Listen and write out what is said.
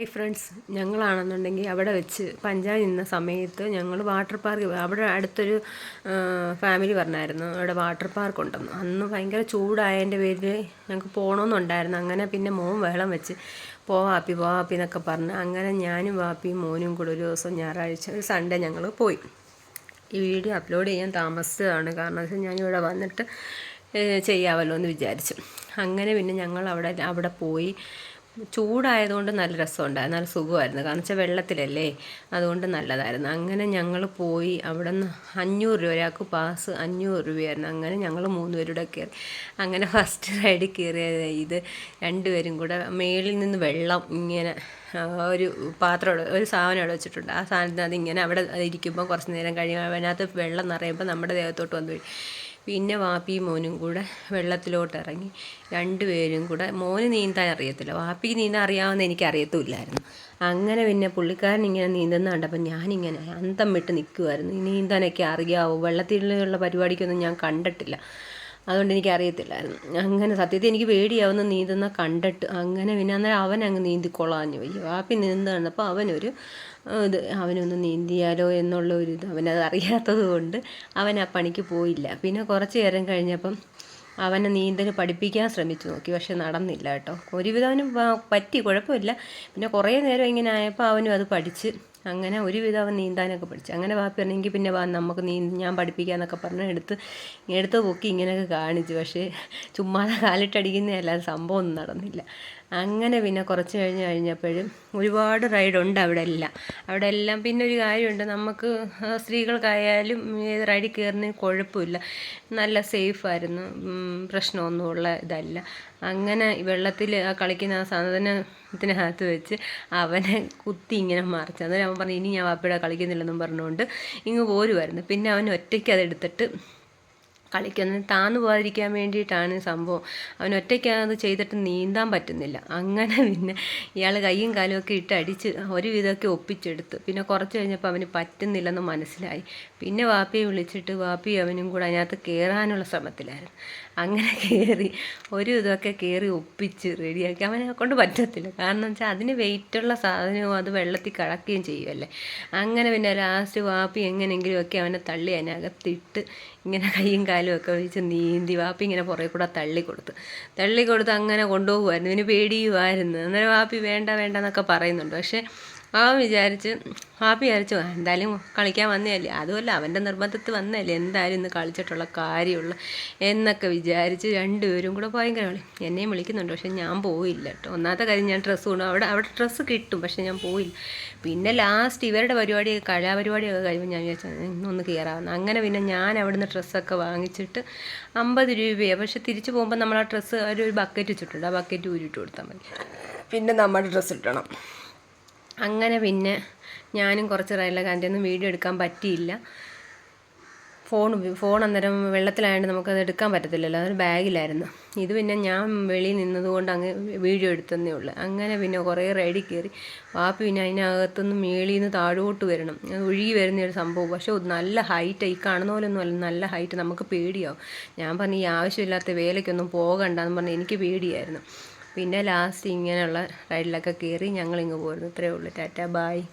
ഈ ഫ്രണ്ട്സ്, ഞങ്ങളാണെന്നുണ്ടെങ്കിൽ അവിടെ വെച്ച് പഞ്ചാബ് നിന്ന സമയത്ത് ഞങ്ങൾ വാട്ടർ പാർക്ക് അവിടെ അടുത്തൊരു ഫാമിലി പറഞ്ഞായിരുന്നു അവിടെ വാട്ടർ പാർക്ക് ഉണ്ടെന്ന്. അന്ന് ഭയങ്കര ചൂടായതിൻ്റെ പേരിൽ ഞങ്ങൾക്ക് പോകണമെന്നുണ്ടായിരുന്നു. അങ്ങനെ പിന്നെ മോൻ വെള്ളം വെച്ച് പോവാപ്പി എന്നൊക്കെ പറഞ്ഞ് അങ്ങനെ ഞാനും വാപ്പിയും മോനും കൂടെ ഒരു ദിവസം ഞായറാഴ്ച ഒരു സൺഡേ ഞങ്ങൾ പോയി. ഈ വീഡിയോ അപ്ലോഡ് ചെയ്യാൻ താമസിച്ചതാണ്, കാരണം വെച്ചാൽ ഞാനിവിടെ വന്നിട്ട് ചെയ്യാമല്ലോ എന്ന് വിചാരിച്ചു. അങ്ങനെ പിന്നെ ഞങ്ങൾ അവിടെ പോയി. ചൂടായതുകൊണ്ട് നല്ല രസമുണ്ടായിരുന്നു, നല്ല സുഖമായിരുന്നു. കാരണം വെച്ചാൽ വെള്ളത്തിലല്ലേ, അതുകൊണ്ട് നല്ലതായിരുന്നു. അങ്ങനെ ഞങ്ങൾ പോയി. അവിടെ നിന്ന് 500 രൂപ, ഒരാൾക്ക് പാസ് 500 രൂപയായിരുന്നു. അങ്ങനെ ഞങ്ങൾ 3 പേരുടെ കയറി. അങ്ങനെ ഫസ്റ്റ് റൈഡിൽ കയറിയത് ഇത്. 2 പേരും കൂടെ മേളിൽ നിന്ന് വെള്ളം ഇങ്ങനെ ഒരു പാത്രം ഒരു സാധനം അവിടെ വെച്ചിട്ടുണ്ട്. ആ സാധനത്തിന് അതിങ്ങനെ അവിടെ ഇരിക്കുമ്പോൾ കുറച്ച് നേരം കഴിയുമ്പോൾ അതിനകത്ത് വെള്ളം നിറയുമ്പോൾ നമ്മുടെ ദേഹത്തോട്ട് വന്ന് വീഴും. പിന്നെ വാപ്പിയും മോനും കൂടെ വെള്ളത്തിലോട്ട് ഇറങ്ങി. 2 പേരും കൂടെ, മോന് നീന്താൻ അറിയത്തില്ല, വാപ്പിക്ക് നീന്താൻ അറിയാമെന്ന് എനിക്കറിയത്തുമില്ലായിരുന്നു. അങ്ങനെ പിന്നെ പുള്ളിക്കാരൻ ഇങ്ങനെ നീന്തുന്ന കണ്ടപ്പോൾ ഞാനിങ്ങനെ അന്തം വിട്ട് നിൽക്കുമായിരുന്നു. ഈ നീന്താനൊക്കെ അറിയാവോ? വെള്ളത്തിലുള്ള പരിപാടിക്കൊന്നും ഞാൻ കണ്ടിട്ടില്ല, അതുകൊണ്ട് എനിക്കറിയത്തില്ലായിരുന്നു. അങ്ങനെ സത്യത്തിൽ എനിക്ക് പേടിയാവുന്ന നീന്തുന്ന കണ്ടിട്ട്. അങ്ങനെ പിന്നെ അന്നേരം അവനങ്ങ് നീന്തിക്കൊള്ളാഞ്ഞു പോയി. വാപ്പി നീന്തുക കണ്ടപ്പോൾ അവനൊന്ന് നീന്തിയാലോ എന്നുള്ള അവനത് അറിയാത്തത് കൊണ്ട് അവൻ ആ പണിക്ക് പോയില്ല. പിന്നെ കുറച്ച് നേരം കഴിഞ്ഞപ്പം അവനെ നീന്തൽ പഠിപ്പിക്കാൻ ശ്രമിച്ചു നോക്കി, പക്ഷെ നടന്നില്ല കേട്ടോ. ഒരുവിധം അവന് പറ്റി, കുഴപ്പമില്ല. പിന്നെ കുറേ നേരം ഇങ്ങനെ ആയപ്പോൾ അവനും അത് പഠിച്ച്. അങ്ങനെ ഒരുവിധം അവൻ നീന്താനൊക്കെ പഠിച്ചു. അങ്ങനെ വാപ്പി പറഞ്ഞെങ്കിൽ പിന്നെ നമുക്ക് ഞാൻ പഠിപ്പിക്കാമെന്നൊക്കെ പറഞ്ഞ് എടുത്ത് പൊക്കി ഇങ്ങനെയൊക്കെ കാണിച്ചു. പക്ഷേ ചുമ്മാതെ കാലിട്ടടിക്കുന്നതല്ലാതെ സംഭവമൊന്നും നടന്നില്ല. അങ്ങനെ പിന്നെ കുറച്ച് കഴിഞ്ഞപ്പോഴും ഒരുപാട് റൈഡുണ്ട് അവിടെ എല്ലാം. പിന്നെ ഒരു കാര്യമുണ്ട്, നമുക്ക് സ്ത്രീകൾക്കായാലും ഏത് റൈഡിൽ കയറുന്നതിന് കുഴപ്പമില്ല, നല്ല സേഫായിരുന്നു, പ്രശ്നമൊന്നുമുള്ള ഇതല്ല. അങ്ങനെ വെള്ളത്തിൽ ആ കളിക്കുന്ന ആ സാധനത്തിനകത്ത് വെച്ച് അവനെ കുത്തി ഇങ്ങനെ മറിച്ച്. അന്നേരം അവൻ പറഞ്ഞു, ഇനി ഞാൻ വാപ്പയുടെ കളിക്കുന്നില്ലെന്നും പറഞ്ഞുകൊണ്ട് ഇങ്ങ് പോരുമായിരുന്നു. പിന്നെ അവൻ ഒറ്റയ്ക്ക് അതെടുത്തിട്ട് കളിക്കുന്നത് താന്നു പോകാതിരിക്കാൻ വേണ്ടിയിട്ടാണ് സംഭവം. അവൻ ഒറ്റയ്ക്ക് അത് ചെയ്തിട്ട് നീന്താൻ പറ്റുന്നില്ല. അങ്ങനെ പിന്നെ ഇയാൾ കൈയും കാലും ഒക്കെ ഇട്ട് അടിച്ച് ഒരുവിധമൊക്കെ ഒപ്പിച്ചെടുത്ത്. പിന്നെ കുറച്ച് കഴിഞ്ഞപ്പോൾ അവന് പറ്റുന്നില്ലെന്ന് മനസ്സിലായി. പിന്നെ വാപ്പിയെ വിളിച്ചിട്ട് വാപ്പിയും അവനും കൂടെ അതിനകത്ത് കയറാനുള്ള ശ്രമത്തിലായിരുന്നു. അങ്ങനെ കയറി ഒരു ഇതൊക്കെ കയറി ഒപ്പിച്ച് റെഡിയാക്കി. അവനെ കൊണ്ട് പറ്റത്തില്ല, കാരണം വെച്ചാൽ അതിന് വെയിറ്റുള്ള സാധനവും അത് വെള്ളത്തിൽ കിടക്കുകയും ചെയ്യുമല്ലേ. അങ്ങനെ പിന്നെ ലാസ്റ്റ് വാപ്പി എങ്ങനെയെങ്കിലുമൊക്കെ അവനെ തള്ളി അതിനകത്തിട്ട് ഇങ്ങനെ കൈയും കാലും ഒക്കെ വെച്ച് നീന്തി. വാപ്പി ഇങ്ങനെ പുറകെ കൂടെ തള്ളിക്കൊടുത്ത് അങ്ങനെ കൊണ്ടുപോകുമായിരുന്നു. ഇവന് പേടിയുമായിരുന്നു. അന്നേരം വാപ്പി വേണ്ട എന്നൊക്കെ പറയുന്നുണ്ട്. പക്ഷേ വാപ്പി വിചാരിച്ചു എന്തായാലും കളിക്കാൻ വന്നതല്ലേ, അതുമല്ല അവൻ്റെ നിർബന്ധത്തിൽ വന്നതല്ലേ, എന്തായാലും ഇന്ന് കളിച്ചിട്ടുള്ള കാര്യമുള്ള എന്നൊക്കെ വിചാരിച്ച് 2 പേരും കൂടെ ഭയങ്കര കളി. എന്നെയും വിളിക്കുന്നുണ്ട്, പക്ഷേ ഞാൻ പോയില്ല കേട്ടോ. ഒന്നാമത്തെ കാര്യം ഞാൻ ഡ്രസ്സ് കൊണ്ടു അവിടെ ഡ്രസ്സ് കിട്ടും, പക്ഷേ ഞാൻ പോയില്ല. പിന്നെ ലാസ്റ്റ് ഇവരുടെ കലാപരിപാടിയൊക്കെ കഴിയുമ്പോൾ ഞാൻ വിചാരിച്ചു ഇന്നൊന്ന് കയറാമെന്ന്. അങ്ങനെ പിന്നെ ഞാൻ അവിടുന്ന് ഡ്രസ്സൊക്കെ വാങ്ങിച്ചിട്ട് 50 രൂപയാണ്. പക്ഷേ തിരിച്ചു പോകുമ്പോൾ നമ്മൾ ആ ഡ്രസ്സ് ഒരു ബക്കറ്റ് വെച്ചിട്ടുണ്ട്, ആ ബക്കറ്റ് ഊരിയിട്ട് കൊടുത്താൽ മതി. പിന്നെ നമ്മുടെ ഡ്രസ്സ് ഇട്ടണം. അങ്ങനെ പിന്നെ ഞാനും കുറച്ച് റൈഡിലൊക്കെ അതിൻ്റെ ഒന്നും വീഡിയോ എടുക്കാൻ പറ്റിയില്ല. ഫോൺ അന്നേരം വെള്ളത്തിലായതുകൊണ്ട് നമുക്കത് എടുക്കാൻ പറ്റത്തില്ലല്ലോ, അതൊരു ബാഗിലായിരുന്നു. ഇത് പിന്നെ ഞാൻ വെളിയിൽ നിന്നതുകൊണ്ട് അങ്ങ് വീഡിയോ എടുത്തതേ ഉള്ളൂ. അങ്ങനെ പിന്നെ കുറേ റൈഡിൽ കയറി. വാപ്പി പിന്നെ അതിനകത്തുനിന്ന് മേളിൽ നിന്ന് താഴോട്ട് വരണം, അത് ഒഴുകി വരുന്ന ഒരു സംഭവം. പക്ഷേ നല്ല ഹൈറ്റ്, ഈ കാണുന്ന പോലൊന്നും അല്ല, നല്ല ഹൈറ്റ്, നമുക്ക് പേടിയാവും. ഞാൻ പറഞ്ഞു ഈ ആവശ്യമില്ലാത്ത വേലയ്ക്കൊന്നും പോകണ്ടെന്ന് പറഞ്ഞ് എനിക്ക് പേടിയായിരുന്നു. പിന്നെ ലാസ്റ്റ് ഇങ്ങനെയുള്ള റൈഡിലൊക്കെ കയറി ഞങ്ങളിങ്ങ് പോരുന്നു. ഇത്രയേ ഉള്ളൂ. ടാറ്റാ, ബായ്.